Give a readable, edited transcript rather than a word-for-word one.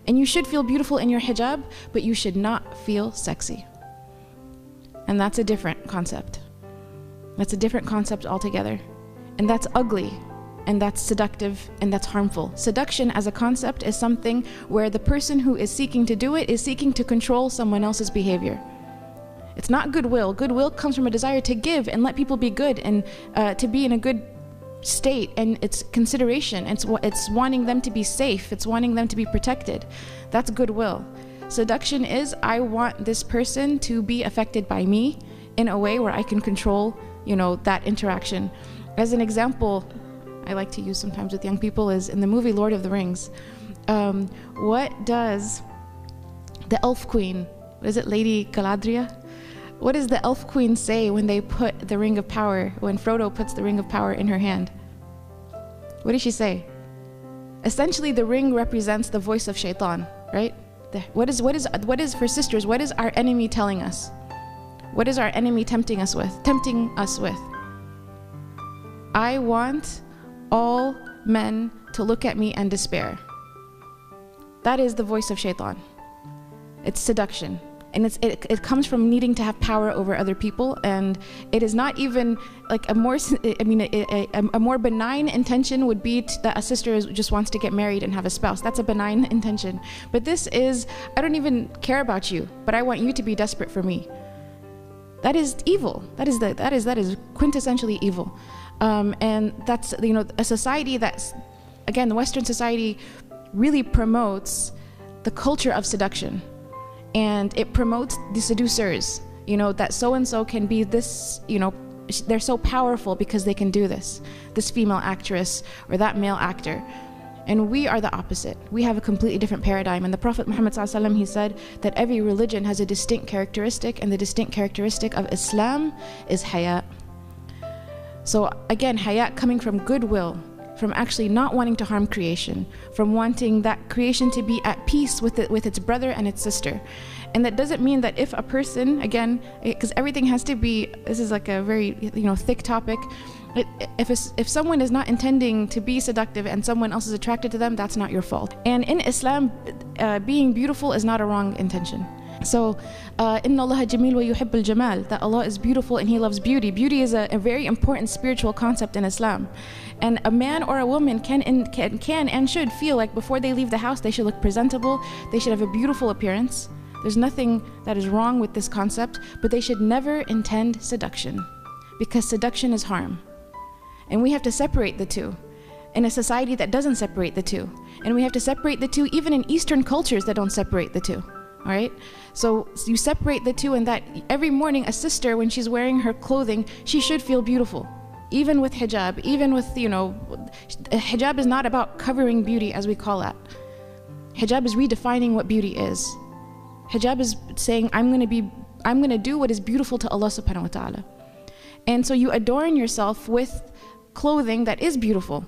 And you should feel beautiful in your hijab, but you should not feel sexy. And that's a different concept. That's a different concept altogether. And that's ugly, and that's seductive, and that's harmful. Seduction as a concept is something where the person who is seeking to do it is seeking to control someone else's behavior. It's not goodwill. Goodwill comes from a desire to give and let people be good and to be in a good state, and it's consideration. It's wanting them to be safe. It's wanting them to be protected. That's goodwill. Seduction is, I want this person to be affected by me in a way where I can control, that interaction. As an example, I like to use sometimes with young people is in the movie Lord of the Rings. What does the elf queen, what is it, Lady Galadriel? What does the elf queen say when they put the ring of power, when Frodo puts the ring of power in her hand? What does she say? Essentially, the ring represents the voice of shaitan, right? What is for sisters, what is our enemy telling us? What is our enemy tempting us with? I want all men to look at me and despair. That is the voice of shaitan. It's seduction. And it comes from needing to have power over other people, and it is not even like a more benign intention would be that a sister just wants to get married and have a spouse. That's a benign intention. But this is, I don't even care about you, but I want you to be desperate for me. That is evil. That is quintessentially evil. And that's a society that's, again, the Western society really promotes the culture of seduction. And it promotes the seducers, that so-and-so can be this, they're so powerful because they can do this female actress or that male actor. And we are the opposite. We have a completely different paradigm. And the Prophet Muhammad ﷺ, he said that every religion has a distinct characteristic, and the distinct characteristic of Islam is haya. So again, haya coming from goodwill, from actually not wanting to harm creation, from wanting that creation to be at peace with its brother and its sister. And that doesn't mean that if a person, again, because everything has to be, this is like a very thick topic, if someone is not intending to be seductive and someone else is attracted to them, that's not your fault. And in Islam, being beautiful is not a wrong intention. So, Inna Allah Jameel wa yuhibbul Jamal, that Allah is beautiful and He loves beauty. Beauty is a very important spiritual concept in Islam. And a man or a woman can and should feel like before they leave the house, they should look presentable, they should have a beautiful appearance. There's nothing that is wrong with this concept, but they should never intend seduction, because seduction is harm. And we have to separate the two in a society that doesn't separate the two. And we have to separate the two even in Eastern cultures that don't separate the two. All right? So you separate the two, in that every morning a sister, when she's wearing her clothing, she should feel beautiful. Even with hijab, even with, hijab is not about covering beauty as we call that. Hijab is redefining what beauty is. Hijab is saying, I'm going to do what is beautiful to Allah subhanahu wa ta'ala. And so you adorn yourself with clothing that is beautiful.